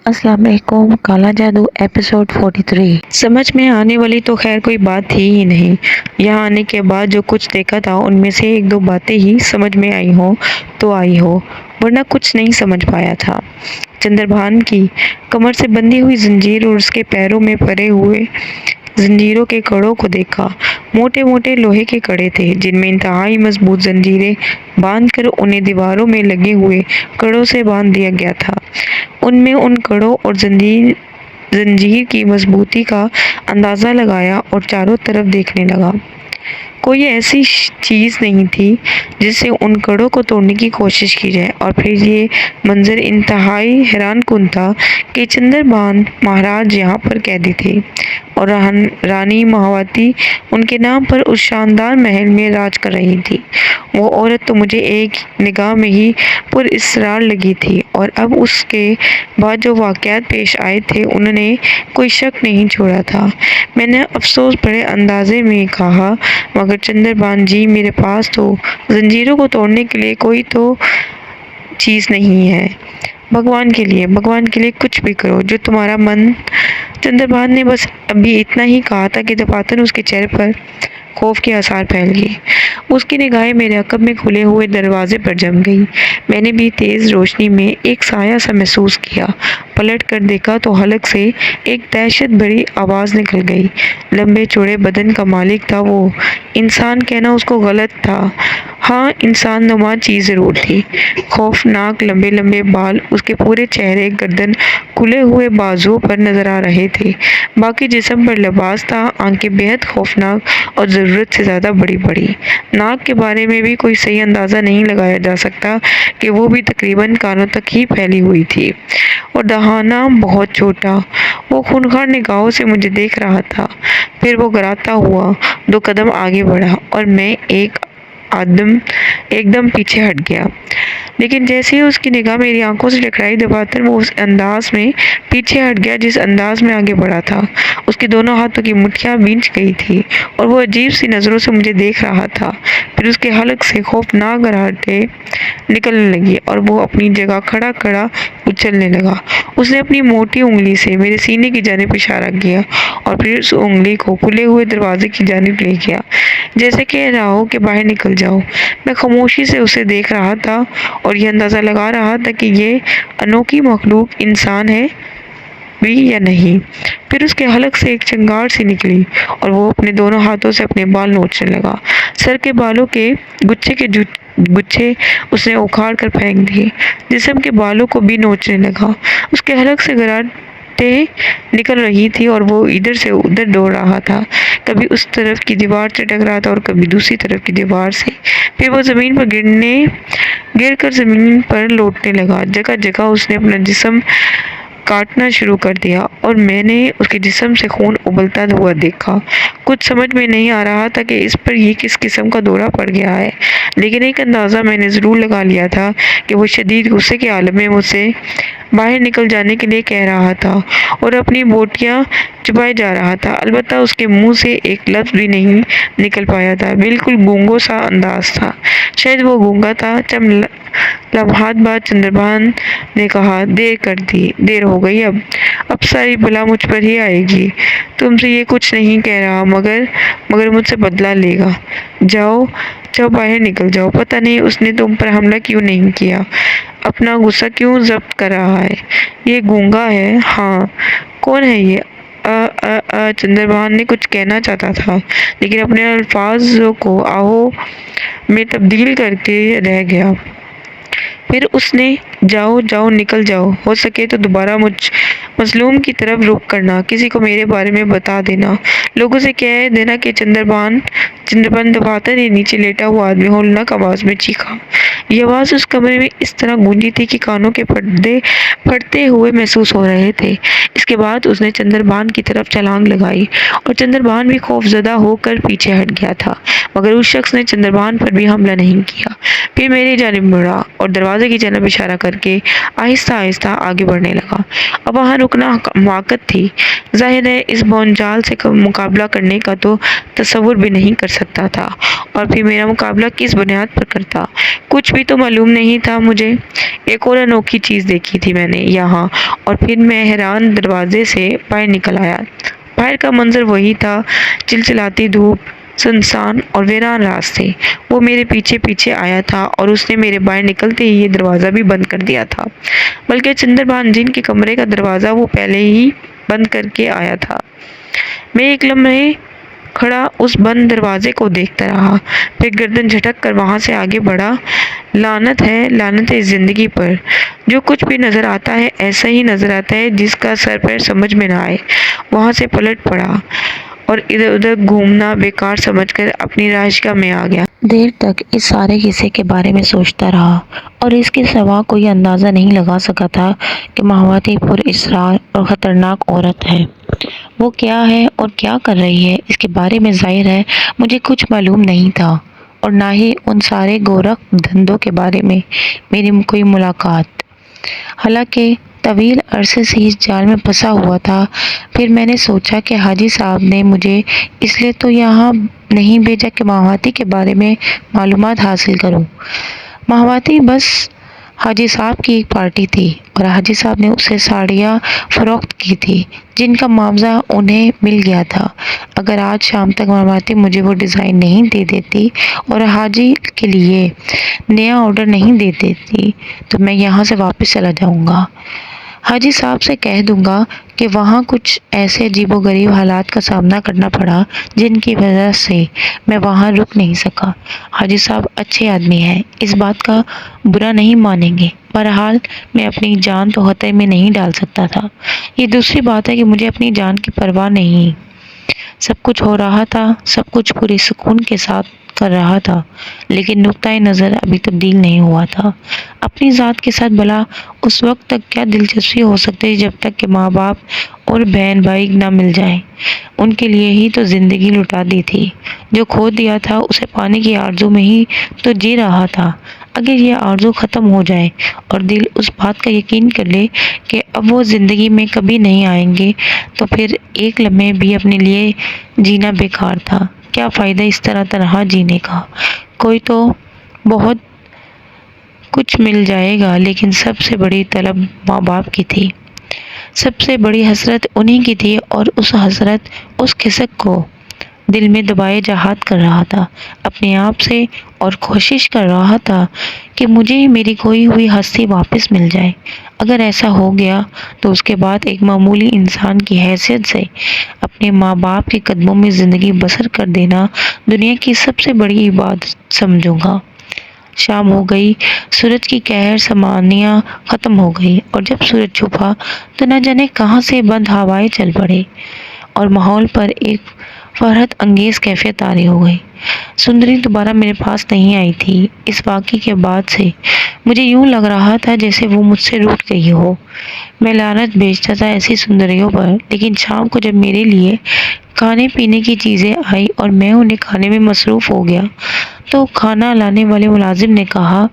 अस्सलाम वालेकुम। काला जादू एपिसोड 43। समझ में आने वाली तो खैर कोई बात थी ही नहीं। यहाँ आने के बाद जो कुछ देखा था उनमें से एक दो बातें ही समझ में आई हो तो आई हो, वरना कुछ नहीं समझ पाया था। चंद्रभान की कमर से बंधी हुई जंजीर और उसके पैरों में पड़े हुए जंजीरों के कड़ों को देखा। मोटे मोटे लोहे के कड़े थे जिनमें इंतहाई मजबूत जंजीरें बांधकर उन्हें दीवारों में लगे हुए कड़ों से बांध दिया गया था। उनमें उन कड़ों और जंजीर की मजबूती का अंदाज़ा लगाया और चारों तरफ देखने लगा। कोई ऐसी चीज़ नहीं थी जिससे उन कड़ों को तोड़ने की कोशिश की जाए। और फिर ये मंजर इंतहाई हैरानकुन था कि चंद्रभान महाराज यहाँ पर कैदी थे और रानी महावती उनके नाम पर उस शानदार महल में राज कर रही थी। वो औरत तो मुझे एक निगाह में ही पुरअसरार लगी थी और अब उसके बाद जो वाक़यात पेश आए थे उन्होंने कोई शक नहीं छोड़ा था। मैंने अफसोस भरे अंदाजे में कहा, मगर चंद्रभान जी, मेरे पास तो जंजीरों को तोड़ने के लिए कोई तो चीज़ नहीं है। भगवान के लिए कुछ भी करो, जो तुम्हारा मन। चंद्रभान ने बस अभी इतना ही कहा था कि दफातन उसके चेहरे पर खौफ के आसार फैल गए। उसकी निगाहें मेरे अकब में खुले हुए दरवाजे पर जम गई। मैंने भी तेज़ रोशनी में एक साया सा महसूस किया। पलट कर देखा तो हलक से एक दहशत भरी आवाज़ निकल गई। लंबे चौड़े बदन का मालिक था वो। इंसान कहना उसको गलत था। हाँ, इंसान नुमा चीज़ ज़रूर थी। खौफनाक लंबे लंबे बाल उसके पूरे चेहरे, गर्दन, खुले हुए बाजुओं पर नजर आ रहे थे। बाकी जिस्म पर लिबास था। आंखें बेहद खौफनाक और ज़रूरत से ज़्यादा बड़ी बड़ी। नाक के बारे में भी कोई सही अंदाज़ा नहीं लगाया जा सकता कि वो भी तकरीबन कानों तक ही फैली हुई थी। और दहाना बहुत छोटा। वो खूंखार निगाहों से मुझे देख रहा था। फिर वो गिराता हुआ 2 कदम आगे बढ़ा और मैं एकदम पीछे हट गया। लेकिन जैसे ही उसकी निगाह मेरी आंखों से टकराई, दफातर वो उस अंदाज में पीछे हट गया जिस अंदाज में आगे बढ़ा था। उसके दोनों हाथों की मुट्ठियां भींच गई थी और वो अजीब सी नज़रों से मुझे देख रहा था। फिर उसके हलक से खौफनाक गराहटें निकलने लगी और वो अपनी जगह खड़ा खड़ा उछलने लगा। उसने अपनी मोटी उंगली से मेरे सीने की जानिब इशारा किया और फिर उस उंगली को खुले हुए दरवाजे की जानिब ले गया, जैसे कह रहा हो कि बाहर निकल जाओ। मैं खामोशी से उसे देख रहा था और यह अंदाज़ा लगा रहा था कि ये अनोखी मखलूक इंसान है भी या नहीं। फिर उसके हलक से एक चिंगार सी निकली और वो अपने दोनों हाथों से अपने बाल नोचने लगा। सर के बालों के गुच्छे उसने उखाड़ कर फेंक दिए। जिस्म के बालों को भी नोचने लगा। उसके हलक से गराटें निकल रही थी और वो इधर से उधर दौड़ रहा था। कभी उस तरफ की दीवार से टकरा था और कभी दूसरी तरफ की दीवार से। फिर वो ज़मीन पर गिर कर ज़मीन पर लौटने लगा। जगह जगह उसने अपना जिस्म काटना शुरू कर दिया और मैंने उसके जिस्म से खून उबलता हुआ देखा। कुछ समझ में नहीं आ रहा था कि इस पर ये किस किस्म का दौरा पड़ गया है, लेकिन एक अंदाज़ा मैंने ज़रूर लगा लिया था कि वो शदीद गुस्से के आलम में मुझसे बाहर निकल जाने के लिए कह रहा था और अपनी बोटियां चुपाए जा रहा था। अलबत्ता उसके मुंह से एक लफ्ज़ भी नहीं निकल पाया था। बिल्कुल गूंगो सा अंदाज था। शायद वो गूंगा था। चंद लम्हात बाद चंद्रभान ने कहा, देर हो गई। अब सारी बला मुझ पर ही आएगी। तुमसे ये कुछ नहीं कह रहा, मगर मुझसे बदला लेगा। जाओ बाहर निकल जाओ। पता नहीं उसने तुम पर हमला क्यों नहीं किया, अपना गुस्सा क्यों जब्त कर रहा है। ये गूंगा है। हाँ, कौन है ये? चंद्रभान ने कुछ कहना चाहता था, लेकिन अपने अल्फाजों को आहो में तब्दील करके रह गया। फिर उसने जाओ निकल जाओ। हो सके तो दोबारा मजलूम की तरफ रुख करना। किसी को मेरे बारे में बता देना। लोगों से कह देना कि चंद्रभान दफातर ने नीचे लेटा हुआ आदमी होलनाक आवाज़ में चीखा। ये आवाज़ उस कमरे में इस तरह गूंजी थी कि कानों के पर्दे फटते हुए महसूस हो रहे थे। इसके बाद उसने चंद्रभान की तरफ छलांग लगाई और चंद्रभान भी खौफजदा होकर पीछे हट गया था, मगर उस शख्स ने चंद्रभान पर भी हमला नहीं किया। फिर मेरी जानिब मुड़ा और दरवाजे दरवाजे की जानब इशारा करके आहिस्ता आहिस्ता आगे बढ़ने लगा। अब वहाँ रुकना हिमाकत थी। ज़ाहिर है इस भौंचाल से मुकाबला करने का तो तसव्वुर भी नहीं कर सकता था, और फिर मेरा मुकाबला किस बुनियाद पर करता, कुछ भी तो मालूम नहीं था मुझे। एक और अनोखी चीज़ देखी थी मैंने यहाँ, और फिर मैं हैरान दरवाजे से बाहर निकल आया। बाहर का मंजर वही था, चिलचिलाती धूप, सुनसान और वीरान रास्ते। वो मेरे पीछे पीछे आया था और उसने मेरे बाहर निकलते ही ये दरवाज़ा भी बंद कर दिया था। बल्कि चंद्रभान जिन के कमरे का दरवाज़ा वो पहले ही बंद करके आया था। मैं एक लम्हे खड़ा उस बंद दरवाजे को देखता रहा, फिर गर्दन झटक कर वहाँ से आगे बढ़ा। लानत है इस ज़िंदगी पर। जो कुछ भी नज़र आता है ऐसा ही नज़र आता है जिसका सर पैर समझ में ना आए। वहाँ से पलट पड़ा और इधर उधर घूमना बेकार समझकर अपनी राशगा में आ गया। देर तक इस सारे किस्से के बारे में सोचता रहा और इसके सिवा कोई अंदाज़ा नहीं लगा सका था कि माहवाती पुरअसरार और ख़तरनाक औरत है। वो क्या है और क्या कर रही है इसके बारे में ज़ाहिर है मुझे कुछ मालूम नहीं था, और ना ही उन सारे गोरख धंधों के बारे में मेरी कोई मुलाकात। हालांकि तवील अरसे से इस जाल में फंसा हुआ था। फिर मैंने सोचा कि हाजी साहब ने मुझे इसलिए तो यहाँ नहीं भेजा कि माहवाती के बारे में मालूमात हासिल करूँ। माहवाती बस हाजी साहब की एक पार्टी थी और हाजी साहब ने उसे साड़ियाँ फ़रोख्त की थी जिनका मुआवजा उन्हें मिल गया था। अगर आज शाम तक माहवाती मुझे वो डिज़ाइन नहीं दे देती और हाजी के लिए नया ऑर्डर नहीं दे देती तो मैं यहाँ से वापस चला जाऊँगा। हाजी साहब से कह दूंगा कि वहाँ कुछ ऐसे अजीबोगरीब हालात का सामना करना पड़ा जिनकी वजह से मैं वहाँ रुक नहीं सका। हाजी साहब अच्छे आदमी हैं, इस बात का बुरा नहीं मानेंगे। बहरहाल मैं अपनी जान तो खतरे में नहीं डाल सकता था। ये दूसरी बात है कि मुझे अपनी जान की परवाह नहीं। सब कुछ हो रहा था, सब कुछ पूरे सुकून के साथ कर रहा था, लेकिन नुक्ताए नज़र अभी तब्दील नहीं हुआ था। अपनी ज़ात के साथ भला उस वक्त तक क्या दिलचस्पी हो सकती है जब तक कि माँ बाप और बहन भाई ना मिल जाएं। उनके लिए ही तो ज़िंदगी लुटा दी थी। जो खो दिया था उसे पाने की आरज़ू में ही तो जी रहा था। अगर ये आरज़ू ख़त्म हो जाए और दिल उस बात का यकीन कर ले कि अब वो ज़िंदगी में कभी नहीं आएंगे, तो फिर एक लम्हे भी अपने लिए जीना बेकार था। क्या फ़ायदा इस तरह तनहा जीने का। कोई तो बहुत कुछ मिल जाएगा, लेकिन सबसे बड़ी तलब माँ बाप की थी, सबसे बड़ी हसरत उन्हीं की थी, और उस हसरत उस खिसक को दिल में दबाए जहाद कर रहा था अपने आप से, और कोशिश कर रहा था कि मुझे मेरी खोई हुई हस्ती वापस मिल जाए। अगर ऐसा हो गया तो उसके बाद एक मामूली इंसान की हैसियत से अपने माँ बाप के कदमों में ज़िंदगी बसर कर देना दुनिया की सबसे बड़ी इबादत समझूंगा। शाम हो गई, सूरज की कहर समानियाँ ख़त्म हो गई, और जब सूरज छुपा तो न जाने कहाँ से बंद हवाएं चल पड़े और माहौल पर एक फरहत अंगेज़ कैफियत तारी हो गई। सुंदरी दोबारा मेरे पास नहीं आई थी। इस वाक़ये के बाद से मुझे यूं लग रहा था जैसे वो मुझसे रूठ गई हो। मैं लानत भेजता था ऐसी सुंदरियों पर, लेकिन शाम को जब मेरे लिए खाने पीने की चीज़ें आई और मैं उन्हें खाने में मसरूफ़ हो गया, तो खाना लाने वाले मुलाजिम ने कहा,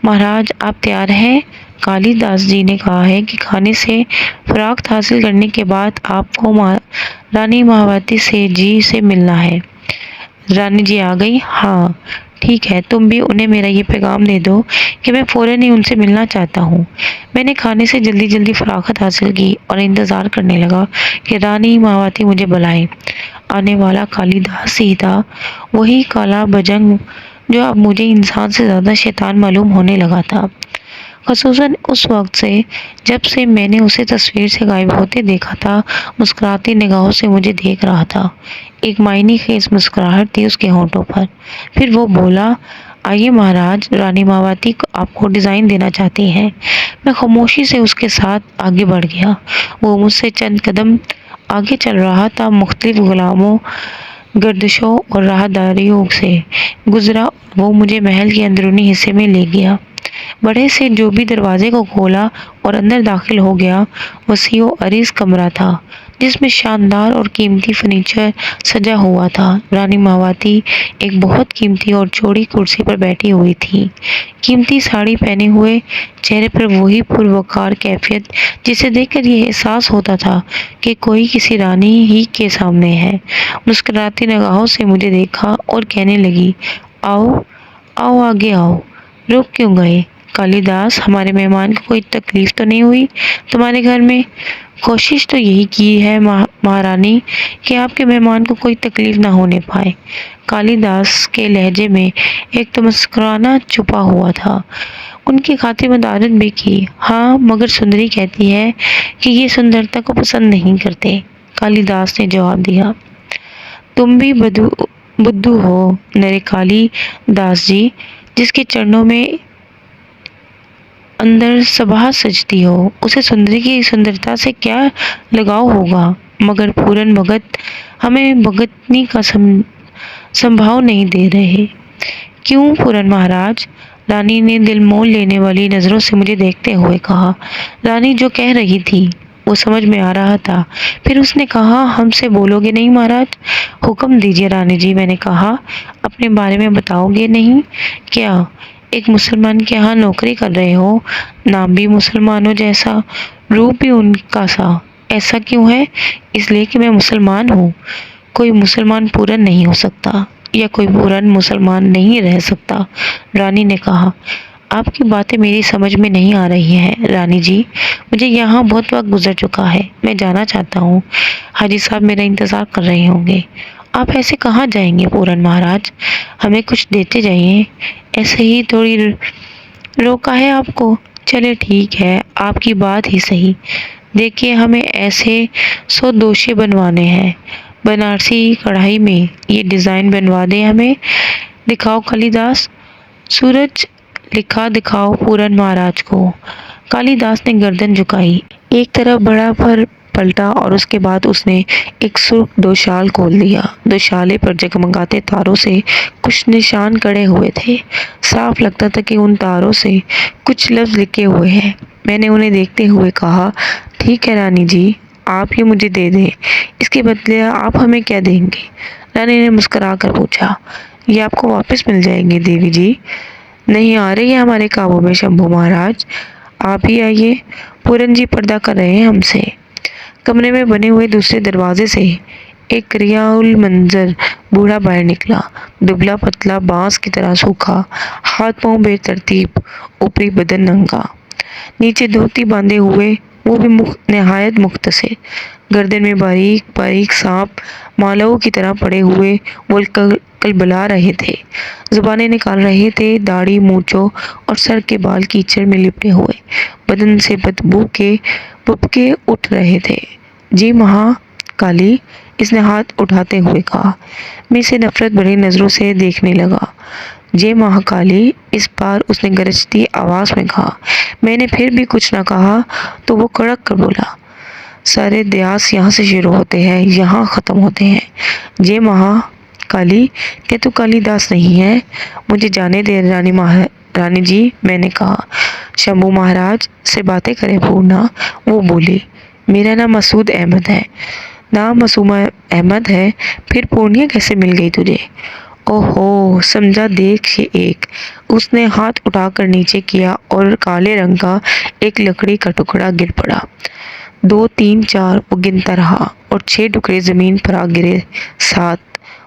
महाराज आप तैयार हैं? कालीदास जी ने कहा है कि खाने से फ़राग़त हासिल करने के बाद आपको रानी मायावती से मिलना है। रानी जी आ गई? हाँ ठीक है, तुम भी उन्हें मेरा ये पैगाम दे दो कि मैं फ़ौरन ही उनसे मिलना चाहता हूँ। मैंने खाने से जल्दी जल्दी फ़राग़त हासिल की और इंतज़ार करने लगा कि रानी मायावती मुझे बुलाए। आने वाला कालीदास ही था, वही काला बजंग जो अब मुझे इंसान से ज़्यादा शैतान मालूम होने लगा था, ख़ुसूसन उस वक्त से जब से मैंने उसे तस्वीर से गायब होते देखा था। मुस्कुराती निगाहों से मुझे देख रहा था, एक मायने खेज मुस्कुराहट थी उसके होंठों पर। फिर वो बोला, आइए महाराज, रानी मायावती आपको डिज़ाइन देना चाहती हैं। मैं खामोशी से उसके साथ आगे बढ़ गया। वो मुझसे चंद कदम आगे चल रहा था। मुख्तलिफ गुलामों, गर्दिशों और राहदारियों से गुजरा। वो मुझे महल के अंदरूनी हिस्से में ले गया। बड़े से जो भी दरवाजे को खोला और अंदर दाखिल हो गया। वसीओ अरीज़ कमरा था, जिसमें शानदार और कीमती फर्नीचर सजा हुआ था। रानी मायावती एक बहुत कीमती और चौड़ी कुर्सी पर बैठी हुई थी, कीमती साड़ी पहने हुए, चेहरे पर वही पुरवकार कैफियत जिसे देखकर यह एहसास होता था कि कोई किसी रानी ही के सामने है। मुस्कुराती निगाहों से मुझे देखा और कहने लगी, आओ आओ आगे आओ, रुक क्यों गए? कालिदास, हमारे मेहमान को कोई तकलीफ तो नहीं हुई तुम्हारे घर में? कोशिश तो यही की है महारानी कि आपके मेहमान को कोई तकलीफ ना होने पाए। कालिदास के लहजे में एक तो मुस्कुराना छुपा हुआ था। उनकी खातिर मदारत भी की। हाँ, मगर सुंदरी कहती है कि ये सुंदरता को पसंद नहीं करते। कालिदास ने जवाब दिया। तुम भी बुद्धू हो नरे कालिदास जी, जिसके चरणों में अंदर सभा सजती हो, उसे सुंदरी की सुंदरता से क्या लगाव होगा? मगर पूरन भगत हमें भगतनी का संभाव नहीं दे रहे। क्यों पूरन महाराज? रानी ने दिल मोल लेने वाली नजरों से मुझे देखते हुए कहा। रानी जो कह रही थी वो समझ में आ रहा था। फिर उसने कहा, हमसे बोलोगे नहीं महाराज? हुक्म दीजिए रानी जी, मैंने कहा। अपने बारे में बताओगे नहीं क्या? एक मुसलमान के यहाँ नौकरी कर रहे हो, नाम भी मुसलमानों जैसा, रूप भी उनका सा। ऐसा क्यों है? इसलिए कि मैं मुसलमान हूँ। कोई मुसलमान पूरन नहीं हो सकता, या कोई पूरन मुसलमान नहीं रह सकता, रानी ने कहा। आपकी बातें मेरी समझ में नहीं आ रही हैं रानी जी। मुझे यहाँ बहुत वक्त गुजर चुका है, मैं जाना चाहता हूँ। हाजी साहब मेरा इंतज़ार कर रहे होंगे। आप ऐसे कहाँ जाएंगे पूरन महाराज? हमें कुछ देते जाइए। ऐसे ही थोड़ी रोका है आपको? चले ठीक है, आपकी बात ही सही। देखिए, हमें ऐसे 100 दोशे बनवाने हैं, बनारसी कढ़ाई में ये डिज़ाइन बनवा दें हमें। दिखाओ कालिदास, सूरज लिखा दिखाओ पूरन महाराज को। कालिदास ने गर्दन झुकाई, एक तरफ बड़ा पर पलटा और उसके बाद उसने एक सुर्ख दोशाल खोल दिया। दोशाले पर जगमगाते तारों से कुछ निशान कड़े हुए थे। साफ लगता था कि उन तारों से कुछ लफ्ज़ लिखे हुए हैं। मैंने उन्हें देखते हुए कहा, ठीक है रानी जी, आप ये मुझे दे दें। इसके बदले आप हमें क्या देंगे? रानी ने मुस्कुरा कर पूछा। ये आपको वापस मिल जाएंगे देवी जी। नहीं आ रही है हमारे काबू में शंभू महाराज, आप ही आइए। पूरन जी पर्दा कर रहे हैं हमसे। कमरे में बने हुए दूसरे दरवाजे से एक रियाउल मंजर बूढ़ा बाहर निकला, दुबला पतला, बांस की तरह सूखा, हाथ पांव बेतरतीब, ऊपरी बदन नंगा, नीचे धोती बांधे हुए, वो भी नहायत मुख्तसर। गर्दन में बारीक बारीक सांप मालाओं की तरह पड़े हुए वो कलबला रहे थे, जुबानें निकाल रहे थे। दाढ़ी, मूंछों और सर के बाल कीचड़ में लिपटे हुए, बदन से बदबू के बुबके उठ रहे थे। जी महाकाली, इसने हाथ उठाते हुए कहा। मैं इसे नफरत भरी नजरों से देखने लगा। जय महाकाली, इस बार उसने गरजती आवाज में कहा। मैंने फिर भी कुछ न कहा तो वो कड़क कर बोला, सारे दयास यहाँ से शुरू होते हैं, यहाँ खत्म होते हैं। जय महाकाली, क्या तू कालिदास नहीं है? मुझे जाने दे रानी जी, मैंने कहा। शंभू महाराज से बातें करे पूर्णा, वो बोली। मेरा नाम मसूद अहमद है। नाम मसूमा अहमद है, फिर पूर्णिया कैसे मिल गई तुझे? ओहो, समझा, देख ये एक। उसने हाथ उठाकर नीचे किया और काले रंग का एक लकड़ी का टुकड़ा गिर पड़ा। 2, 3, 4 वो गिनता रहा और 6 टुकड़े जमीन पर आ गिरे। 7।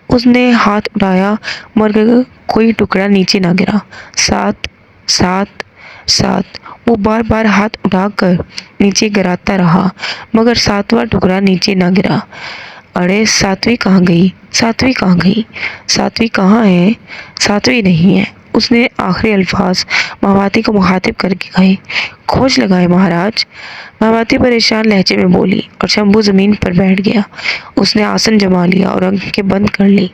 उसने हाथ उठाया मगर कोई टुकड़ा नीचे ना गिरा। 7, 7, 7। वो बार बार हाथ उठाकर नीचे गिराता रहा मगर 7वां टुकड़ा नीचे ना गिरा। अरे 7वीं कहाँ गई? 7वीं कहाँ गई? 7वीं कहाँ है? 7वीं नहीं है। उसने आखिरी अल्फाज मायावती को मुखातिब करके कहे। खोज लगाए महाराज, मायावती परेशान लहजे में बोली और शंभू जमीन पर बैठ गया। उसने आसन जमा लिया और आंखें बंद कर ली।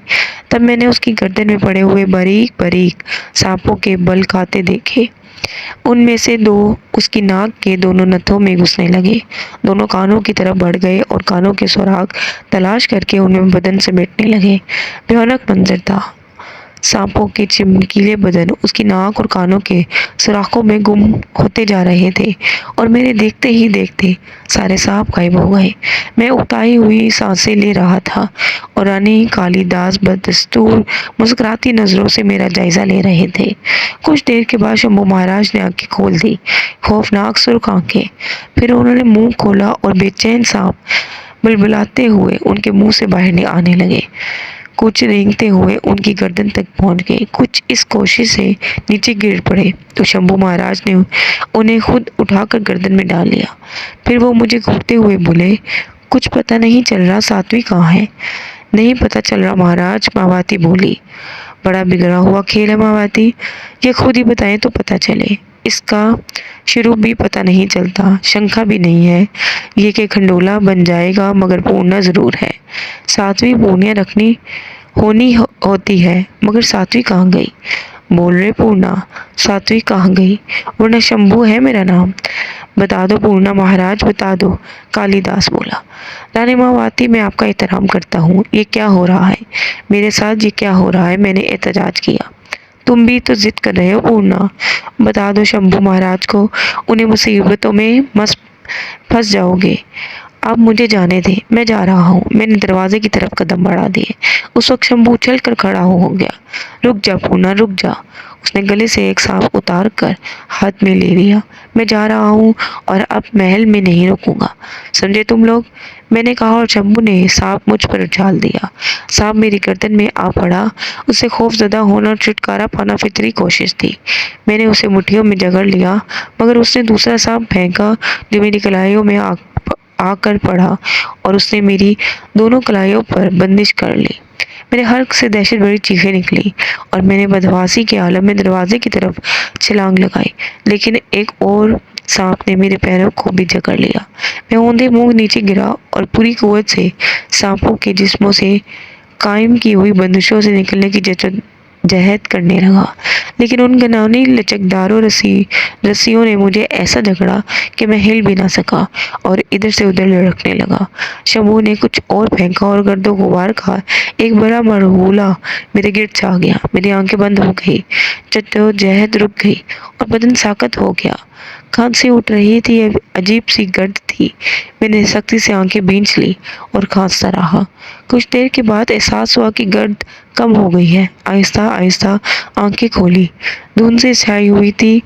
तब मैंने उसकी गर्दन में पड़े हुए बारीक बारीक सांपों के बल खाते देखे। उनमें से 2 उसकी नाक के दोनों नथों में घुसने लगे, दोनों कानों की तरफ बढ़ गए और कानों के सुराख तलाश करके उनमें बदन से बैठने लगे। भयानक मंजर था। सांपों के चमकीले बदन उसकी नाक और कानों के सुराखों में गुम होते जा रहे थे और मेरे देखते ही देखते सारे सांप गायब हो गए। मैं उकताई हुई सांसें ले रहा था और रानी कालिदास बदस्तूर मुस्कुराती नजरों से मेरा जायजा ले रहे थे। कुछ देर के बाद शंभू महाराज ने आंखें खोल दी, खौफनाक सुर्ख आंखें। फिर उन्होंने मुंह खोला और बेचैन सांप बुलबुलाते हुए उनके मुंह से बाहर आने लगे। कुछ रेंगते हुए उनकी गर्दन तक पहुंच गए, कुछ इस कोशिश से नीचे गिर पड़े तो शंभू महाराज ने उन्हें खुद उठाकर गर्दन में डाल लिया। फिर वो मुझे घूरते हुए बोले, कुछ पता नहीं चल रहा, सात्विक कहाँ है? नहीं पता चल रहा महाराज, मावाती बोली। बड़ा बिगड़ा हुआ खेल है मावाती, ये खुद ही बताएं तो पता चले। इसका शुरू भी पता नहीं चलता, शंका भी नहीं है ये कि खंडोला बन जाएगा, मगर पूर्णा जरूर है। सातवीं पूर्णियाँ रखनी होती है, मगर सातवीं कहाँ गई? बोल रहे पूर्णा, सातवीं कहाँ गई? वरना शंभू है मेरा नाम। बता दो पूर्णा महाराज, बता दो, कालिदास बोला। रानी मावाती, मैं आपका एहतराम करता हूँ, ये क्या हो रहा है मेरे साथ, ये क्या हो रहा है? मैंने एहतजाज किया। तुम भी तो जिद कर रहे हो पूर्णा, बता दो शंभू महाराज को, उन्हें मुसीबतों में मस फंस जाओगे। अब मुझे जाने दे, मैं जा रहा हूँ। मैंने दरवाजे की तरफ कदम बढ़ा दिए। उस वक्त शंभू उछल कर खड़ा हो गया। रुक जा पूर्णा, रुक जा। उसने गले से एक सांप उतार कर हाथ में ले लिया। मैं जा रहा हूँ और अब महल में नहीं रुकूंगा, समझे तुम लोग? मैंने कहा और शंभू ने सांप मुझ पर उछाल दिया। सांप मेरी गर्दन में आ पड़ा। उससे खौफजदा होना और छुटकारा पाना फितरी कोशिश थी। मैंने उसे मुट्ठियों में जकड़ लिया, मगर उसने दूसरा सांप फेंका जो मेरी कलाइयों में आकर पड़ा और उसने मेरी दोनों कलाइयों पर बंदिश कर ली। मेरे हल्क से दहशत भरी चीखें निकली और मैंने बदहवासी के आलम में दरवाजे की तरफ छलांग लगाई, लेकिन एक और सांप ने मेरे पैरों को भी जकड़ लिया। मैं औंधे मुंह नीचे गिरा और पूरी कुव्वत से सांपों के जिस्मों से कायम की हुई बंदिशों से निकलने की जहद करने लगा, लेकिन उन घनौनी लचकदारों रस्सियों ने मुझे ऐसा जकड़ा कि मैं हिल भी ना सका और इधर से उधर लुढ़कने लगा। शंभू ने कुछ और फेंका और गर्दो गुबार का एक बड़ा मरहूला मेरे गिर्द छा गया। मेरी आंखें बंद हो गई, जद्दोजहद रुक गई और बदन साकत हो गया। खांसी उठ रही थी, अजीब सी गर्द थी। मैंने सख्ती से आंखें भींच ली और खांसता रहा। कुछ देर के बाद एहसास हुआ कि गर्द कम हो गई है। आहिस्ता आहिस्ता आंखें खोली। धुंध से छाई हुई थी,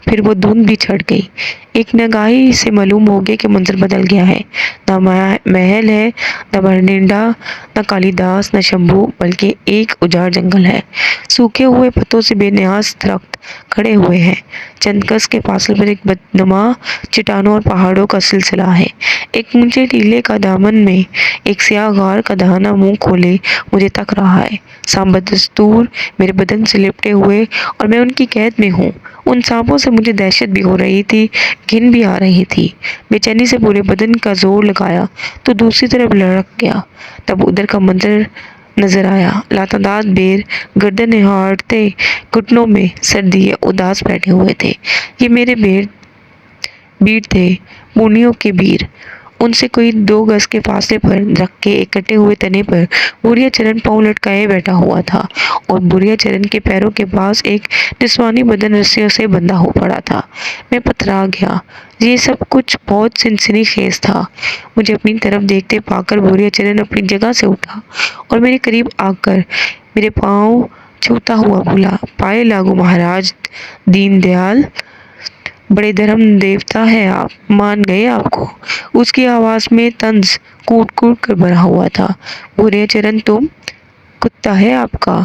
फिर वो धुंध भी छट गई। एक निगाही से मालूम हो गया कि मंजर बदल गया है। न महल है, न बरनिंडा, न कालिदास, न शंभू, बल्कि एक उजाड़ जंगल है। सूखे हुए पत्तों से बेनियाज दरख्त खड़े हुए हैं। चंद गज के फासले पर एक बदनुमा चट्टानों और पहाड़ों का सिलसिला है। एक ऊंचे टीले का दामन में एक स्याह गार का दहाना मुंह खोले मुझे तक रहा है। सांप बदस्तूर मेरे बदन से लिपटे हुए और मैं उनकी कैद में हूँ। उन सांपों से मुझे दहशत भी हो रही थी, घिन भी आ रही थी। बेचैनी से पूरे बदन का जोर लगाया तो दूसरी तरफ लड़क गया। तब उधर का मंजर नजर आया। लातादार बेर गर्दन हारते घुटनों में सर्दी उदास बैठे हुए थे। ये मेरे बीर थे, पूर्णियों के बीर। उनसे कोई 2 गज के फासले पर रख के एक कटे हुए तने पर बुढ़िया चरण पांव लटकाए बैठा हुआ था और बुढ़िया चरण के पैरों के पास एक जिस्मानी बदन रस्सियों से बंधा हो पड़ा था। मैं पथरा गया। ये सब कुछ बहुत सनसनी खेज था। मुझे अपनी तरफ देखते पाकर बुढ़िया चरण अपनी जगह से उठा और मेरे करीब आकर मेरे पाँव छूता हुआ बोला, पाए लागू महाराज दीनदयाल, बड़े धर्म देवता है आप, मान गए आपको। उसकी आवाज में तंज कूट कूट कर भरा हुआ था। बुरे चरण, तुम कुत्ता है आपका,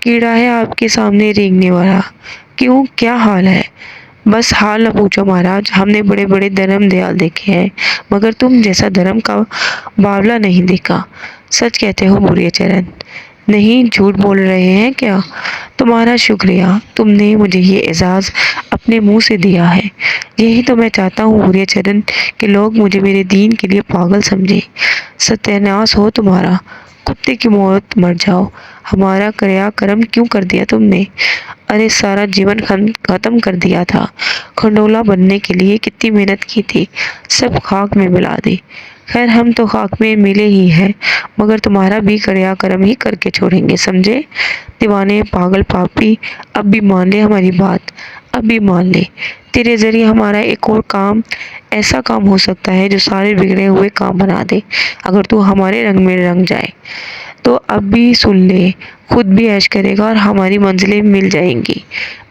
कीड़ा है आपके सामने रेंगने वाला। क्यों, क्या हाल है? बस हाल न पूछो महाराज, हमने बड़े बड़े धर्म दयाल देखे हैं, मगर तुम जैसा धर्म का बावला नहीं देखा। सच कहते हो बुरे चरण? नहीं, झूठ बोल रहे हैं क्या? तुम्हारा शुक्रिया, तुमने मुझे ये एजाज़ अपने मुंह से दिया है। यही तो मैं चाहता हूँ बुरे चरण, कि लोग मुझे मेरे दीन के लिए पागल समझे। सत्यानाश हो तुम्हारा, कुत्ते की मौत मर जाओ। हमारा क्रिया कर्म क्यों कर दिया तुमने? अरे सारा जीवन खत्म कर दिया था। खंडोला बनने के लिए कितनी मेहनत की थी, सब खाक में मिला दी। खैर हम तो खाक में मिले ही हैं, मगर तुम्हारा भी कड़िया कर्म ही करके छोड़ेंगे, समझे? दीवाने, पागल, पापी, अब भी मान ले हमारी बात, अब भी मान ले। तेरे ज़रिए हमारा एक और काम, ऐसा काम हो सकता है जो सारे बिगड़े हुए काम बना दे, अगर तू हमारे रंग में रंग जाए। तो अब भी सुन ले, खुद भी ऐश करेगा और हमारी मंजिलें मिल जाएंगी।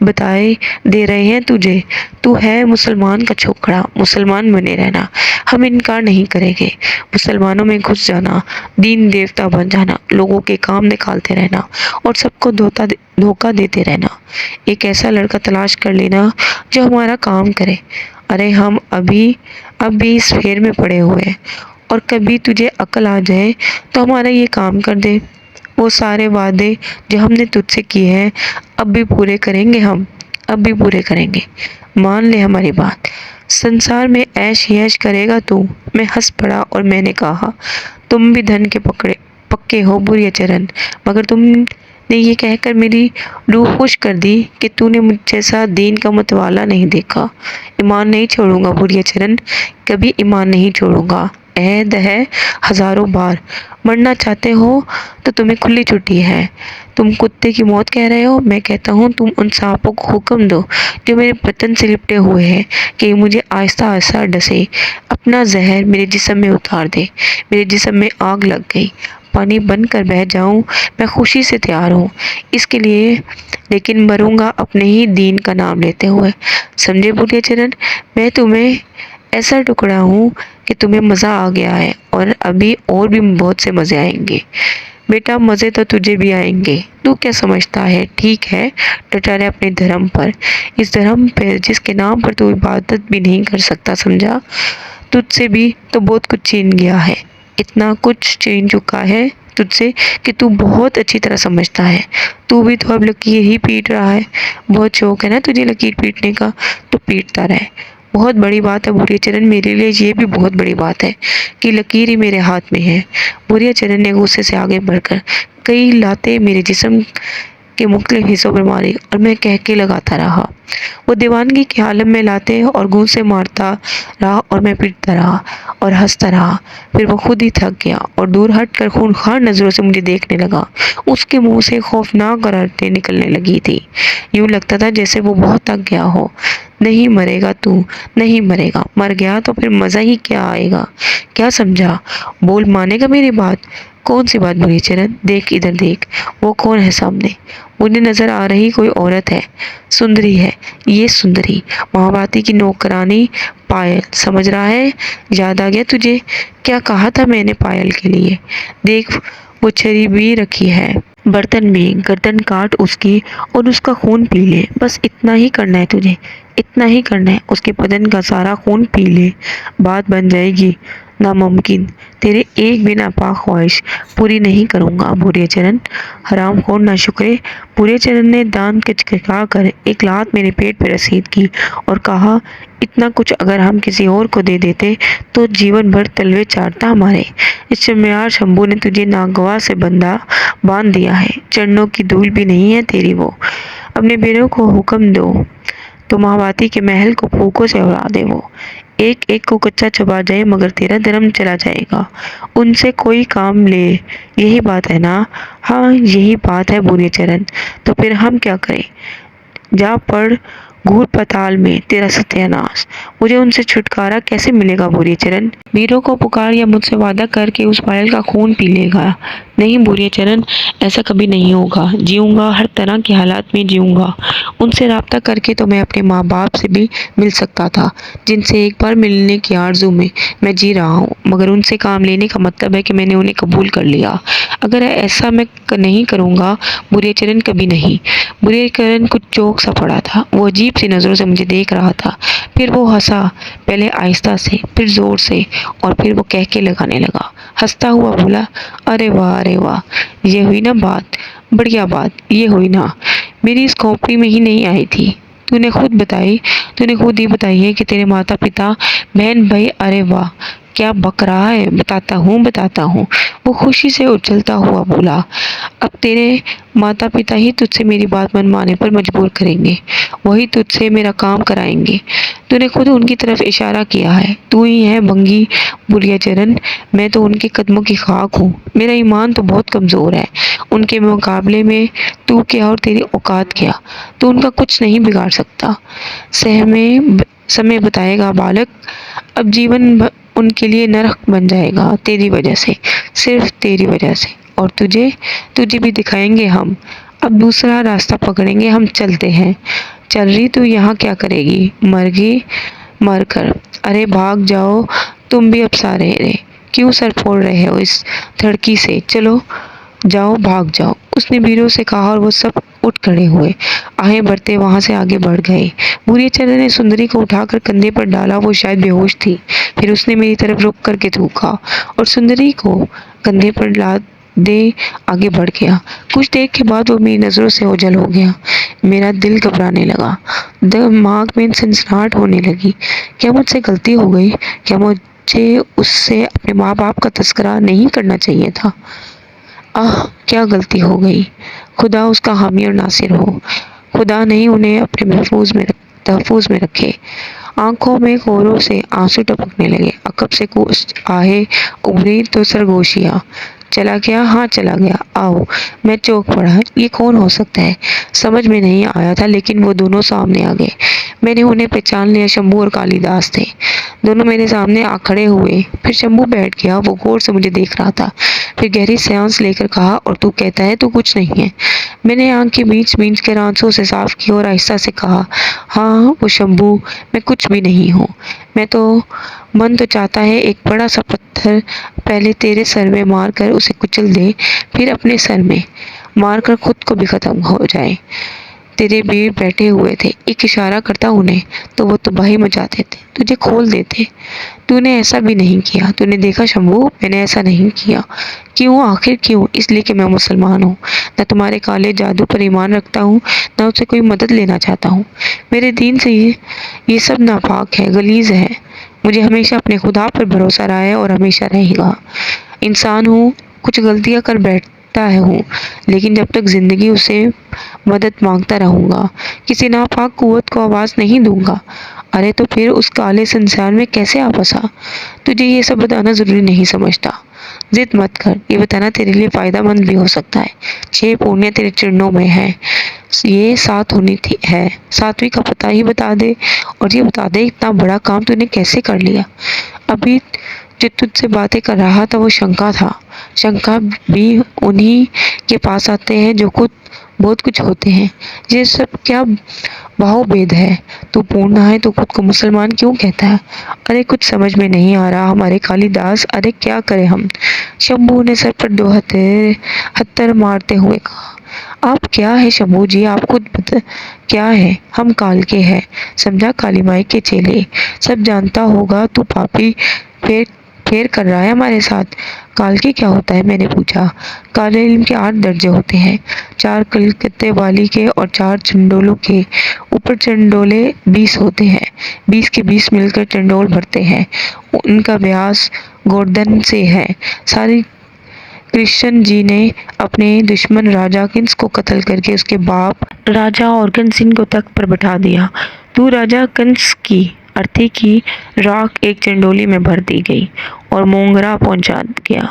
बताए दे रहे हैं तुझे, तू है मुसलमान का छोकरा, मुसलमान बने रहना, हम इनकार नहीं करेंगे। मुसलमानों में घुस जाना, दीन देवता बन जाना, लोगों के काम निकालते रहना और सबको धोखा देते रहना। एक ऐसा लड़का तलाश कर लेना जो हमारा काम करे। अरे हम अब भी इस फेर में पड़े हुए हैं, और कभी तुझे अकल आ जाए तो हमारा ये काम कर दे। वो सारे वादे जो हमने तुझसे किए हैं अब भी पूरे करेंगे हम, अब भी पूरे करेंगे। मान ले हमारी बात। संसार में ऐश ही ऐश करेगा तू। मैं हंस पड़ा और मैंने कहा, तुम भी धन के पक्के हो बुढ़िया चरण, मगर तुमने ये कहकर मेरी रूह खुश कर दी कि तूने मुझ जैसा दीन का मतवाला नहीं देखा। ईमान नहीं छोड़ूंगा बुढ़िया चरण, कभी ईमान नहीं छोड़ूंगा। अहद है हजारों बार। मरना चाहते हो तो तुम्हें खुली छुट्टी है। तुम कुत्ते की मौत कह रहे हो, मैं कहता हूँ तुम उन सांपों को हुक्म दो जो मेरे बदन से लिपटे हुए हैं कि मुझे आहिस्ता आहिस्ता डसे, अपना जहर मेरे जिस्म में उतार दे। मेरे जिस्म में आग लग गई, पानी बनकर बह जाऊं, मैं खुशी से तैयार हूँ इसके लिए, लेकिन मरूंगा अपने ही दीन का नाम लेते हुए। समझे बुढ़िया चरण, मैं तुम्हें ऐसा टुकड़ा हूँ कि तुम्हें मज़ा आ गया है और अभी और भी बहुत से मज़े आएंगे। बेटा मज़े तो तुझे भी आएंगे। तू क्या समझता है? ठीक है, डटा रहे अपने धर्म पर, इस धर्म पर जिसके नाम पर तू इबादत भी नहीं कर सकता, समझा? तुझसे भी तो बहुत कुछ छीन गया है, इतना कुछ छीन चुका है तुझसे कि तू बहुत अच्छी तरह समझता है। तू भी तो अब लकीर ही पीट रहा है। बहुत शौक है ना तुझे लकीर पीटने का, तो पीटता रहे। बहुत बड़ी बात है बुढ़िया चरण, मेरे लिए ये भी बहुत बड़ी बात है कि लकीर ही मेरे हाथ में है। बुढ़िया चरण ने गुस्से से आगे बढ़कर कई लातें मेरे जिस्म के मुख्तलिफ हिस्सों पर मारी और मैं कह के लगाता रहा। वो दीवानगी के आलम में लाते और घूंसे मारता रहा और मैं पीटता रहा और हंसता रहा। फिर वो खुद ही थक गया और दूर हटकर खूंखार नजरों से मुझे देखने लगा। उसके मुंह से खौफनाक कराहटें निकलने लगी थी। यूं लगता था जैसे वो बहुत थक गया हो। नहीं मरेगा तू, नहीं मरेगा, मर गया तो फिर मजा ही क्या आएगा? क्या समझा? बोल, मानेगा मेरी बात? कौन सी बात बुढ़ी चरण? देख इधर देख, वो कौन है सामने? मुझे नजर आ रही कोई औरत है, सुंदरी है, ये सुंदरी महावाती की नौकरानी पायल, समझ रहा है? याद आ गया तुझे? क्या कहा था मैंने पायल के लिए? देख वो छरी भी रखी है, बर्तन में, गर्दन काट उसकी और उसका खून पी ले। बस इतना ही करना है तुझे, इतना ही करना है, उसके बदन का सारा खून पी ले, बात बन जाएगी। नामुमकिन, तेरे एक भी नापाक ख्वाहिश पूरी नहीं करूँगा बुढ़े चरण, हराम खोर ना शुक्रे। बुढ़े चरण ने दांत खिचखिचा कर एक लात मेरे पेट पर रसीद की और कहा, इतना कुछ अगर हम किसी और को दे देते तो जीवन भर तलवे चाटता हमारे। इस चमेयार शंभू ने तुझे नागवा से बांध दिया है, चरणों की धूल भी नहीं है तेरी वो। अपने बेरों को हुक्म दो तो महावाती के महल को फूकों से उड़ा दे। वो एक एक को कच्चा चबा जाए मगर तेरा धर्म चला जाएगा। उनसे कोई काम ले, यही बात है ना? हाँ यही बात है बुढ़े चरण, तो फिर हम क्या करें? जा पड़ घूर पताल में, तेरा सत्यानाश। मुझे उनसे छुटकारा कैसे मिलेगा बुढ़े चरण? वीरों को पुकार या मुझसे वादा करके उस पायल का खून पी लेगा? नहीं बुढ़े चरण, ऐसा कभी नहीं होगा। जीऊँगा, हर तरह के हालात में जीऊँगा। उनसे राब्ता करके तो मैं अपने माँ बाप से भी मिल सकता था, जिनसे एक बार मिलने की आरज़ू में मैं जी रहा हूँ, मगर उनसे काम लेने का मतलब है कि मैंने उन्हें कबूल कर लिया। अगर ऐसा मैं नहीं करूँगा बुढ़े चरण, कभी नहीं। बुढ़े चरण कुछ चौंक सा पड़ा था, वो अजीब सी नज़रों से मुझे देख रहा था। फिर वो हंसा, पहले आहिस्ता से, फिर ज़ोर से, और फिर वो कह के लगाने लगा। हंसता हुआ बोला, अरे वाह, अरे वाह, ये हुई ना बात, बढ़िया बात ये हुई ना। मेरी इस खोपड़ी में ही नहीं आई थी। तूने खुद ही बताई है कि तेरे माता पिता, बहन भाई, अरे वाह क्या बक रहा है? बताता हूँ। वो खुशी से उछलता हुआ बोला। अब तेरे माता पिता ही तुझसे मेरी बात मनवाने पर मजबूर करेंगे। वही तुझसे मेरा काम कराएंगे। तूने खुद उनकी तरफ इशारा किया है। तू ही है भंगी बुढ़ियाचरण। मैं तो उनके कदमों की खाक हूँ। मेरा ईमान तो बहुत कमज़ोर है। उनके मुकाबले में तू क्या और तेरी औकात क्या? तू उनका कुछ नहीं बिगाड़ सकता। समय बताएगा बालक। अब उनके लिए नरक बन जाएगा तेरी वजह से, सिर्फ तेरी वजह से। और तुझे भी दिखाएंगे हम। अब दूसरा रास्ता पकड़ेंगे हम। चलते हैं। चल रही तू यहाँ क्या करेगी? मर कर। अरे भाग जाओ तुम भी अब सारे रे। क्यों सर फोड़ रहे हो इस धड़की से? चलो जाओ, भाग जाओ, उसने वीरों से कहा और वो सब उठ खड़े हुए। आहें भरते वहां से आगे बढ़ गए। बुढ़ियाचरण ने सुंदरी को उठाकर कंधे पर डाला। वो शायद बेहोश थी। फिर उसने मेरी तरफ रुक करके थूका और सुंदरी को कंधे पर लाद दे आगे बढ़ गया। कुछ देर के बाद वो मेरी नजरों से ओझल हो गया। मेरा दिल घबराने लगा। दिमाग में सनसनाहट होने लगी। क्या मुझसे गलती हो गई? क्या मुझे उससे अपने माँ बाप का तस्करा नहीं करना चाहिए था? आह, क्या गलती हो गई। खुदा उसका हामी और नासिर हो। खुदा नहीं उन्हें अपने तहफूज में रखे। आंखों में कोरों से आंसू टपकने लगे। अकब से कुछ आहें उभरी तो सरगोशियाँ। चला गया? हाँ चला गया। आओ। मैं चौंक पड़ा। ये कौन हो सकता है? समझ में नहीं आया था, लेकिन वो दोनों सामने आ गए। मैंने उन्हें पहचान लिया। शंभू और कालिदास थे। दोनों मेरे सामने आ खड़े हुए। फिर शंभू बैठ गया। वो गौर से मुझे देख रहा था। फिर गहरी सांस लेकर कहा, और तू कहता है तू कुछ नहीं है? मैंने आंखें बीच कर आंसू से साफ की और आहिस्ता से कहा, हाँ वो शंभू, मैं कुछ भी नहीं हूँ। मन तो चाहता है एक बड़ा सा पत्थर पहले तेरे सर में मार कर उसे कुचल दे, फिर अपने सर में मार कर खुद को भी खत्म हो जाए। तेरे वीर बैठे हुए थे। एक इशारा करता उन्हें तो वो तबाही मचा देते, तुझे खोल देते। तूने ऐसा भी नहीं किया। तूने देखा शंभू, मैंने ऐसा नहीं किया। क्यों? आखिर क्यों? इसलिए कि मैं मुसलमान हूँ। न तुम्हारे काले जादू पर ईमान रखता हूँ, न उससे कोई मदद लेना चाहता हूँ। मेरे दीन से ये सब नापाक है, गलीज है। मुझे हमेशा अपने खुदा पर भरोसा रहा है और हमेशा रहेगा। इंसान हूँ, कुछ गलतियाँ कर बैठता हूँ, लेकिन जब तक जिंदगी उससे मदद मांगता रहूंगा, किसी नापाक कुव्वत को आवाज नहीं दूंगा। अरे तो फिर उस काले संसार में कैसे आ फंसा? तुझे ये सब बताना जरूरी नहीं समझता। जिद मत कर, ये बताना तेरे लिए फायदेमंद भी हो सकता है। 6 पुण्य तेरे चरणों में है। ये 7 होनी थी है। 7वीं का पता ही बता दे, और ये बता दे इतना बड़ा काम तूने कैसे कर लिया। अभी जो तुझसे बातें कर रहा था वो शंका था। शंका भी उन्हीं के पास आते हैं जो खुद बहुत कुछ होते हैं। ये सब क्या बाहुभेद है? तू पूर्ण है तो खुद को मुसलमान क्यों कहता है? अरे कुछ समझ में नहीं आ रहा हमारे कालिदास। अरे क्या करें हम? शंभू ने सर पर 2 हत्तर मारते हुए कहा। आप क्या है शंभू जी? आप खुद बता क्या है? हम काल के हैं, समझा, काली माई के चेले। सब जानता होगा तू पापी फेर फेर कर रहा है हमारे साथ। काल के क्या होता है? मैंने पूछा। काले इल्म के 8 दर्जे होते हैं, 4 कलकत्ते वाली के और 4 चंडोलों के। ऊपर चंडोले 20 होते हैं। 20 के 20 मिलकर चंडोल भरते हैं। उनका व्यास गोवर्धन से है। सारी कृष्ण जी ने अपने दुश्मन राजा कंस को कत्ल करके उसके बाप राजा औरगन सिंह को तख्त पर बैठा दिया। तू राजा कंस की अर्थी की राख एक चंडोली में भर दी गई और मोंगरा पहुंचा गया।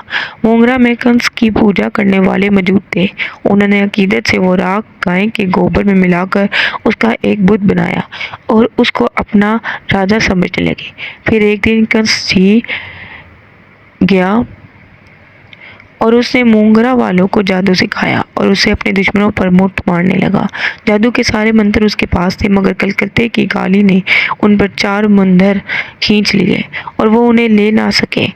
मोंगरा में कंस की पूजा करने वाले मौजूद थे। उन्होंने अकीदत से वो राख गाय के गोबर में मिलाकर उसका एक बुत बनाया और उसको अपना राजा समझने लगे। फिर एक दिन कंस जी गया और उसने मोंगरा वालों को जादू सिखाया और उसे अपने दुश्मनों पर मुठ मारने लगा। जादू के सारे मंत्र उसके पास थे, मगर कलकत्ते की काली ने उन पर 4 मुंदर खींच लिए और वो उन्हें ले ना सके।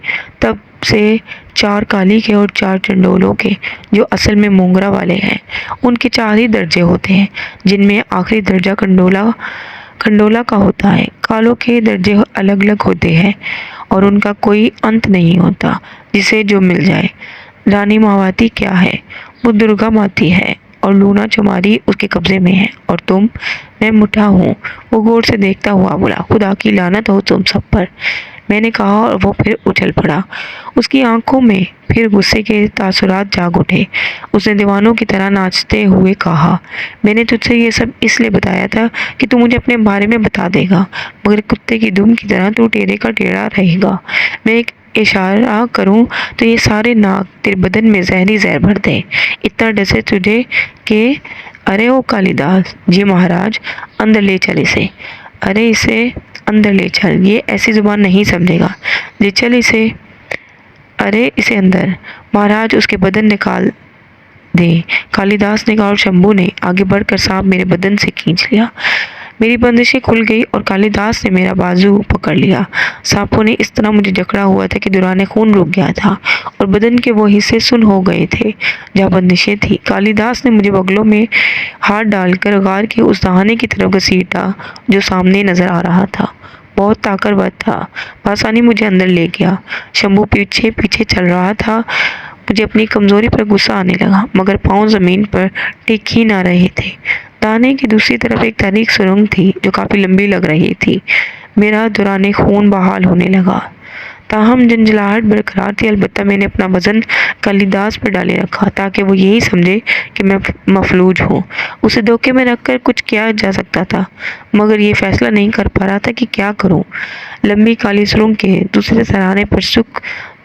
तब से 4 काली के और 4 चंडोलों के, जो असल में मोंगरा वाले हैं, उनके 4 ही दर्जे होते हैं, जिनमें आखिरी दर्जा खंडोला का होता है। कालों के दर्जे अलग अलग होते हैं और उनका कोई अंत नहीं होता, जिसे जो मिल जाए। रानी मावाती क्या है? वो दुर्गा माती है और लूना चुमारी उसके कब्जे में है। और तुम? मैं मुठा हूँ। वो गौर से देखता हुआ बोला, खुदा की लानत हो तुम सब पर। मैंने कहा और वो फिर उछल पड़ा। उसकी आंखों में फिर गुस्से के तासुरात जाग उठे। उसने दीवानों की तरह नाचते हुए कहा, मैंने तुझसे ये सब इसलिए बताया था कि तू मुझे अपने बारे में बता देगा, मगर कुत्ते की दुम की तरह तू टेढ़े का टेढ़ा रहेगा। मैं एक इशारा करूं तो ये सारे नाग तेरे बदन में जहरी जहर भर दे। इतना डसे तुझे कि अरे ओ कालिदास, जी महाराज, अंदर ले चल इसे। अरे इसे अंदर ले चल, ये ऐसी जुबान नहीं समझेगा। ले चल इसे, अरे इसे अंदर। महाराज उसके बदन निकाल दे। कालिदास ने कहा और शंभू ने आगे बढ़कर सांप मेरे बदन से खींच लिया। मेरी बंदिशें खुल गई और कालिदास ने मेरा बाजू पकड़ लिया। सांपों ने इस तरह मुझे जकड़ा हुआ था कि दौरान खून रुक गया था और बदन के वो हिस्से सुन्न हो गए थे जहाँ बंदिशें थी। कालिदास ने मुझे बगलों में हाथ डालकर गार के उस दहाने की तरफ घसीटा जो सामने नजर आ रहा था। बहुत ताकतवर था। आसानी मुझे अंदर ले गया। शंभू पीछे पीछे चल रहा था। मुझे अपनी कमजोरी पर गुस्सा आने लगा, मगर पांव जमीन पर टिक ही ना रहे थे। दाने की दूसरी तरफ एक तारीक सुरंग थी जो काफी लंबी लग रही थी। मेरा दौरान खून बहाल होने लगा। ताहम झंझलाहट बरकरार थी। अलबत्ता मैंने अपना वजन कालिदास पर डाले रखा ताकि वो यही समझे कि मैं मफलूज हूँ। उसे धोखे में रखकर कुछ किया जा सकता था, मगर ये फैसला नहीं कर पा रहा था कि क्या करूँ। लंबी काली सुरंग के दूसरे सराहने पर सुख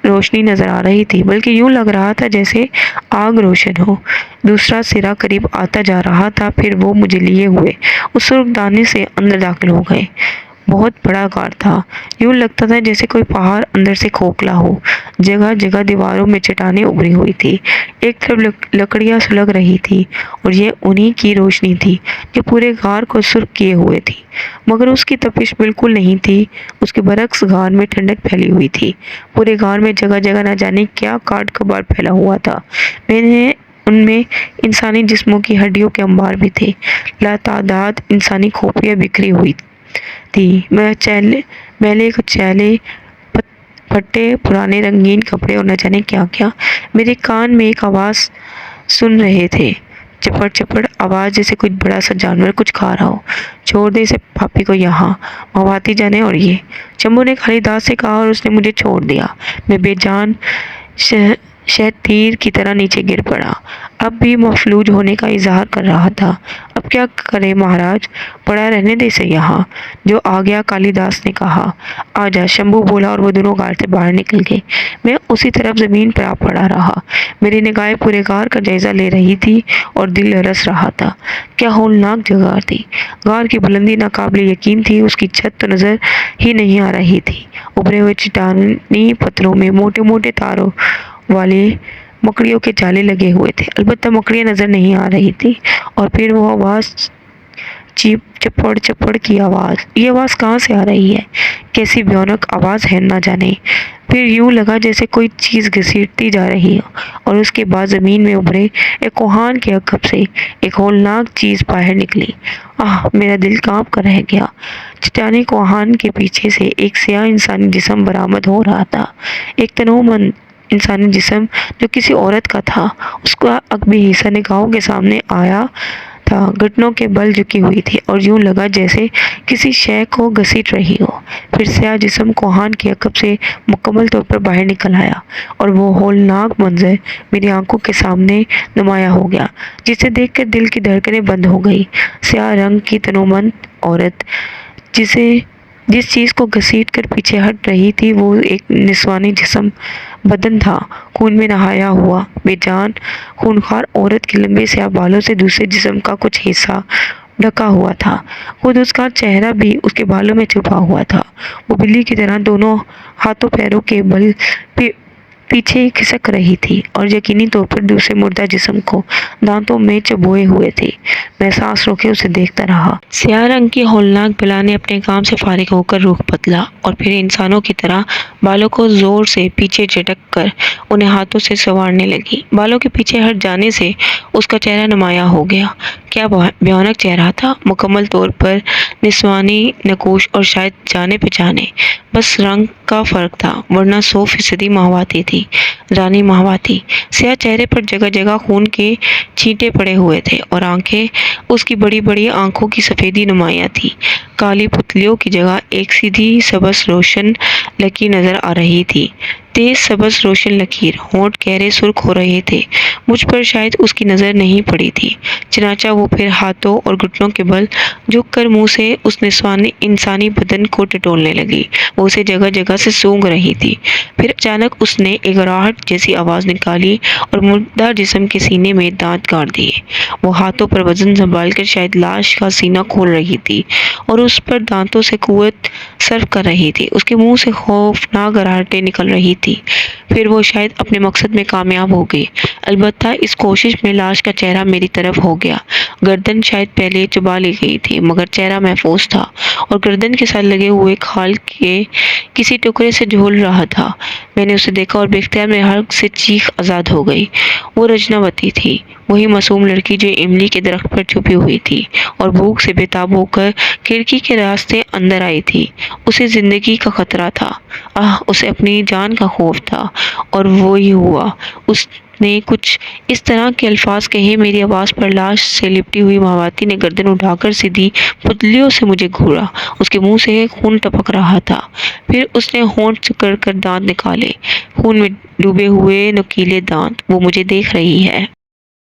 रोशनी नजर आ रही थी, बल्कि यूं लग रहा था जैसे आग रोशन हो। दूसरा सिरा करीब आता जा रहा था, फिर वो मुझे लिए हुए उस सुर्ख दाने से अंदर दाखिल हो गए। बहुत बड़ा गार था। यूं लगता था जैसे कोई पहाड़ अंदर से खोखला हो। जगह जगह दीवारों में चट्टानें उभरी हुई थी। एक तरफ लकड़ियां सुलग रही थी और ये उन्हीं की रोशनी थी जो पूरे गार को सुर्ख किए हुए थी, मगर उसकी तपिश बिल्कुल नहीं थी। उसके बरक्स गार में ठंडक फैली हुई थी। पूरे गार में जगह जगह न जाने क्या काट कबाड़ फैला हुआ था। मैंने उनमें इंसानी जिस्मों की हड्डियों के अंबार भी थे। लातादाद इंसानी खोपड़ियां बिखरी हुई थी। मैले कुचैले फटे पुराने रंगीन कपड़े और न जाने क्या क्या मेरे कान में एक आवाज सुन रहे थे। चपड़ चपड़ आवाज, जैसे कुछ बड़ा सा जानवर कुछ खा रहा हो। छोड़ दे इसे पापी को यहाँ, मवाती जाने। और ये शंभू ने कालिदास से कहा और उसने मुझे छोड़ दिया। मैं बेजान शायद तीर की तरह नीचे गिर पड़ा। अब भी मफलूज होने का इजहार कर रहा था। अब क्या करे महाराज, पड़ा रहने दे इसे यहाँ। जो आ गया, कालिदास ने कहा। आजा, शंभू बोला और वो दोनों गार से बाहर निकल गए। मैं उसी तरफ जमीन पर आ पड़ा रहा। मेरी निगाहें पूरे गार का जायजा ले रही थी और दिल रस रहा था। क्या होलनाक जगह थी। गार की बुलंदी नाकाबिले यकीन थी। उसकी छत तो नजर ही नहीं आ रही थी। उभरे हुए चट्टानी पत्थरों में मोटे मोटे तारों वाले मकड़ियों के जाले लगे हुए थे। अलबत्ता मकड़ियां नजर नहीं आ रही थी। और फिर वो आवाज, चीप चपड़ चपड़ की आवाज। ये आवाज कहाँ से आ रही है? कैसी भयानक आवाज है ना जाने। फिर यूं लगा जैसे कोई चीज घसीटती जा रही हो और उसके बाद जमीन में उभरे एक कोहान के अकब से एक होलनाक चीज बाहर निकली। मेरा दिल कांप कर रह गया। चट्टानी कोहान के पीछे से एक स्याह इंसानी जिस्म बरामद हो रहा था। एक तनोमंद इंसानी जिस्म जो किसी औरत का था। उसका अकबी हिस्सा निगाहों के सामने आया था। घुटनों के बल झुकी हुई थी और यूं लगा जैसे किसी शय को घसीट रही हो। फिर स्याह जिस्म कोहान के अकब से मुकम्मल तौर पर बाहर निकल आया और वो होलनाक मंजर मेरी आंखों के सामने नुमाया हो गया, जिसे देखकर दिल की धड़कनें बंद हो गई। स्याह रंग की तनोमंद औरत जिस चीज को घसीट कर पीछे हट रही थी, वो एक निस्वानी जिस्म बदन था, खून में नहाया हुआ। बेजान खूनखार औरत के लंबे स्याह बालों से दूसरे जिस्म का कुछ हिस्सा ढका हुआ था। खुद उसका चेहरा भी उसके बालों में छुपा हुआ था। वो बिल्ली की तरह दोनों हाथों पैरों के बल पीछे खिसक रही थी और यकीनी तौर पर दूसरे मुर्दा जिस्म को दांतों में चबोए हुए थे। मैं सांस रोके उसे देखता रहा। स्याह रंग की होलनाक बला ने अपने काम से फारिग होकर रुख बदला और फिर इंसानों की तरह बालों को जोर से पीछे झटक कर उन्हें हाथों से संवारने लगी। बालों के पीछे हट जाने से उसका चेहरा नुमाया हो गया। क्या भयानक चेहरा था, मुकम्मल तौर पर निस्वानी, नकोश और शायद जाने पहचाने। बस रंग का फर्क था, वरना 100% माहवाती थी, रानी माहवाती। स्याह चेहरे पर जगह जगह खून के छींटे पड़े हुए थे और आंखें, उसकी बड़ी बड़ी आंखों की सफेदी नुमाया थी। काली पुतलियों की जगह एक सीधी सबज रोशन लकीर नजर आ रही थी, तेज सबज रोशन लकीर। होंठ गहरे सुर्ख हो रहे थे। मुझ पर शायद उसकी नजर नहीं पड़ी थी। चनाचा वो फिर हाथों और घुटनों के बल झुककर मुंह से उस इंसानी बदन को टटोलने लगी। वो उसे जगह जगह से सूंघ रही थी। फिर अचानक उसने एक राहट जैसी आवाज निकाली और मुर्दा जिस्म के सीने में दांत गाड़ दिए। वो हाथों पर वजन संभालकर शायद लाश का सीना खोल रही थी और उस पर दांतों से कुव्वत सर्व कर रही थी। उसके मुंह से खौफनाक गराहटें निकल रही थी। फिर वो शायद अपने मकसद में कामयाब हो गई। अलबत्ता इस कोशिश में लाश का चेहरा मेरी तरफ हो गया। गर्दन शायद पहले चुबा ली गई थी, मगर चेहरा महफूज था और गर्दन के साथ लगे हुए खाल के किसी टुकड़े से झूल रहा था। मैंने उसे देखा और बेख्तियार मेरे हल्क से चीख आजाद हो गई। वो रजनावती थी, वही मासूम लड़की जो इमली के दरख्त पर छुपी हुई थी और भूख से बेताब होकर खिड़की के रास्ते अंदर आई थी। उसे जिंदगी का खतरा था। उसे अपनी जान का खौफ था। और वो ही हुआ। उसने कुछ इस तरह के अल्फाज कहे। मेरी आवाज पर लाश से लिपटी हुई माहवाती ने गर्दन उठाकर सीधी पुतलियों से मुझे घूरा। उसके मुंह से खून टपक रहा था। फिर उसने होंठ सिकुड़ कर दांत निकाले, खून में डूबे हुए नुकीले दांत। वो मुझे देख रही है।